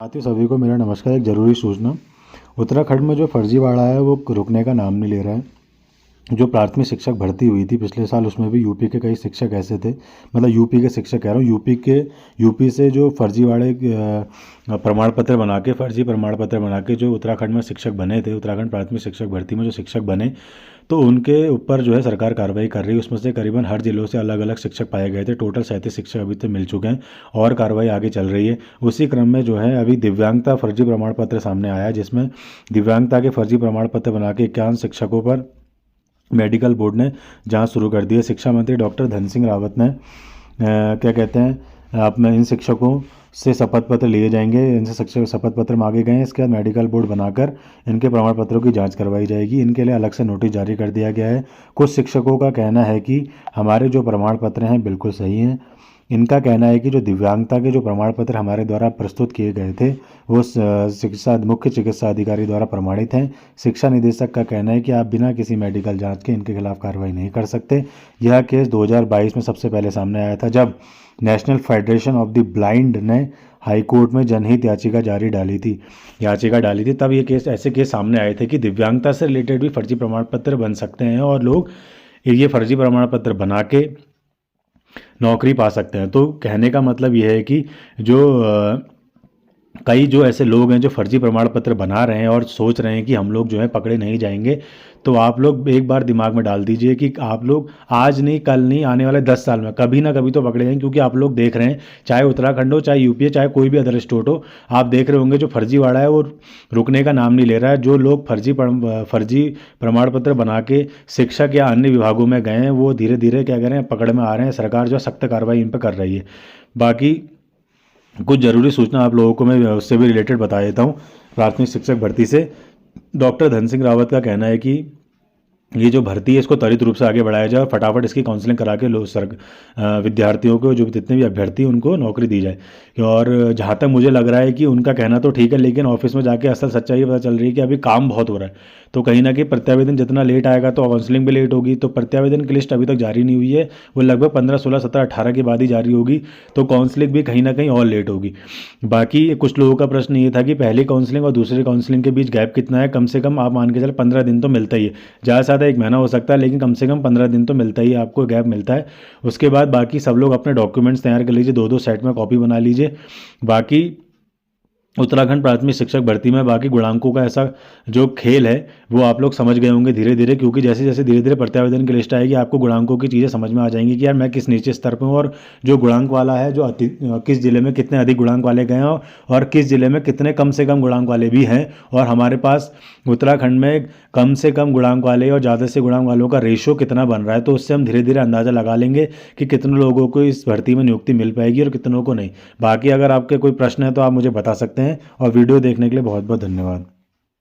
साथियों सभी को मेरा नमस्कार। एक ज़रूरी सूचना, उत्तराखंड में जो फर्जीवाड़ा है वो रुकने का नाम नहीं ले रहा है। जो प्राथमिक शिक्षक भर्ती हुई थी पिछले साल, उसमें भी यूपी के कई शिक्षक ऐसे थे, मतलब यूपी के शिक्षक कह रहा हूँ, यूपी से जो फर्जीवाड़े प्रमाण पत्र बना के, फर्जी प्रमाण पत्र बना के जो उत्तराखंड में शिक्षक बने थे, उत्तराखंड प्राथमिक शिक्षक भर्ती में जो शिक्षक बने, तो उनके ऊपर जो है सरकार कार्रवाई कर रही है। उसमें से करीबन हर जिलों से अलग अलग शिक्षक पाए गए थे। टोटल 37 शिक्षक अभी तक मिल चुके हैं और कार्रवाई आगे चल रही है। उसी क्रम में जो है अभी दिव्यांगता फर्जी प्रमाण पत्र सामने आया, जिसमें दिव्यांगता के फर्जी प्रमाण पत्र बना के 51 शिक्षकों पर मेडिकल बोर्ड ने जांच शुरू कर दी है। शिक्षा मंत्री डॉक्टर धन सिंह रावत ने क्या कहते हैं, आप में इन शिक्षकों से शपथ पत्र लिए जाएंगे, इनसे शिक्षक शपथ पत्र मांगे गए हैं। इसके बाद मेडिकल बोर्ड बनाकर इनके प्रमाण पत्रों की जांच करवाई जाएगी। इनके लिए अलग से नोटिस जारी कर दिया गया है। कुछ शिक्षकों का कहना है कि हमारे जो प्रमाण पत्र हैं बिल्कुल सही हैं। इनका कहना है कि जो दिव्यांगता के जो प्रमाण पत्र हमारे द्वारा प्रस्तुत किए गए थे वो मुख्य चिकित्सा अधिकारी द्वारा प्रमाणित हैं। शिक्षा निदेशक का कहना है कि आप बिना किसी मेडिकल जांच के इनके खिलाफ कार्रवाई नहीं कर सकते। यह केस 2022 में सबसे पहले सामने आया था, जब national federation of the blind ने हाईकोर्ट में जनहित याचिका डाली थी। तब ये ऐसे केस सामने आए थे कि दिव्यांगता से रिलेटेड भी फर्जी प्रमाण पत्र बन सकते हैं और लोग ये फर्जी प्रमाण पत्र बना के नौकरी पा सकते हैं। तो कहने का मतलब यह है कि कई जो ऐसे लोग हैं जो फर्जी प्रमाण पत्र बना रहे हैं और सोच रहे हैं कि हम लोग जो है पकड़े नहीं जाएंगे, तो आप लोग एक बार दिमाग में डाल दीजिए कि आप लोग आज नहीं, कल नहीं, आने वाले 10 साल में कभी ना कभी तो पकड़े जाएंगे। क्योंकि आप लोग देख रहे हैं, चाहे उत्तराखंड हो, चाहे यूपी हो, चाहे कोई भी अदर स्टेट हो, आप देख रहे होंगे जो फर्जीवाड़ा है वो रुकने का नाम नहीं ले रहा है। जो लोग फर्जी प्रमाण पत्र बना के शिक्षक या अन्य विभागों में गए हैं वो धीरे धीरे क्या कह रहे हैं, पकड़ में आ रहे हैं। सरकार जो सख्त कार्रवाई इन पर कर रही है। बाकी कुछ ज़रूरी सूचना आप लोगों को मैं उससे भी रिलेटेड बता देता हूँ। प्राथमिक शिक्षक भर्ती से डॉक्टर धन सिंह रावत का कहना है कि ये जो भर्ती है इसको त्वरित रूप से आगे बढ़ाया जाए और फटाफट इसकी काउंसलिंग करा के विद्यार्थियों को, जो जितने भी अभ्यर्थी उनको नौकरी दी जाए। और जहाँ तक मुझे लग रहा है कि उनका कहना तो ठीक है, लेकिन ऑफिस में जाके असल सच्चाई पता चल रही है कि अभी काम बहुत हो रहा है। तो कहीं ना कहीं प्रत्यावेदन जितना लेट आएगा तो काउंसलिंग भी लेट होगी। तो प्रत्यावेदन की लिस्ट अभी तक जारी नहीं हुई है, वो लगभग 15, 16, 17, 18 के बाद ही जारी होगी। तो काउंसलिंग भी कहीं ना कहीं और लेट होगी। बाकी कुछ लोगों का प्रश्न ये था कि पहली काउंसलिंग और दूसरी काउंसलिंग के बीच गैप कितना है। कम से कम आप मान के चल 15 दिन तो मिलता ही है, ज़्यादा से ज़्यादा 1 महीना हो सकता है, लेकिन कम से कम 15 दिन तो मिलता ही, आपको गैप मिलता है। उसके बाद बाकी सब लोग अपने डॉक्यूमेंट्स तैयार कर लीजिए, 2-2 सेट में कॉपी बना लीजिए। बाकी उत्तराखंड प्राथमिक शिक्षक भर्ती में बाकी गुणांकों का ऐसा जो खेल है वो आप लोग समझ गए होंगे धीरे धीरे, क्योंकि जैसे जैसे धीरे धीरे प्रत्यावेदन की लिस्ट आएगी आपको गुणांकों की चीज़ें समझ में आ जाएंगी कि यार मैं किस नीचे स्तर पर हूँ, और जो गुणांक वाला है जो किस जिले में कितने अधिक गुणांक वाले गए हैं और किस जिले में कितने कम से कम गुणांक वाले भी हैं। और हमारे पास उत्तराखंड में कम से कम गुणांक वाले और ज़्यादा से गुणांक वालों का रेशो कितना बन रहा है, तो उससे हम धीरे धीरे अंदाज़ा लगा लेंगे कि कितने लोगों को इस भर्ती में नियुक्ति मिल पाएगी और कितनों को नहीं। बाकी अगर आपके कोई प्रश्न है तो आप मुझे बता सकते हैं। और वीडियो देखने के लिए बहुत बहुत धन्यवाद।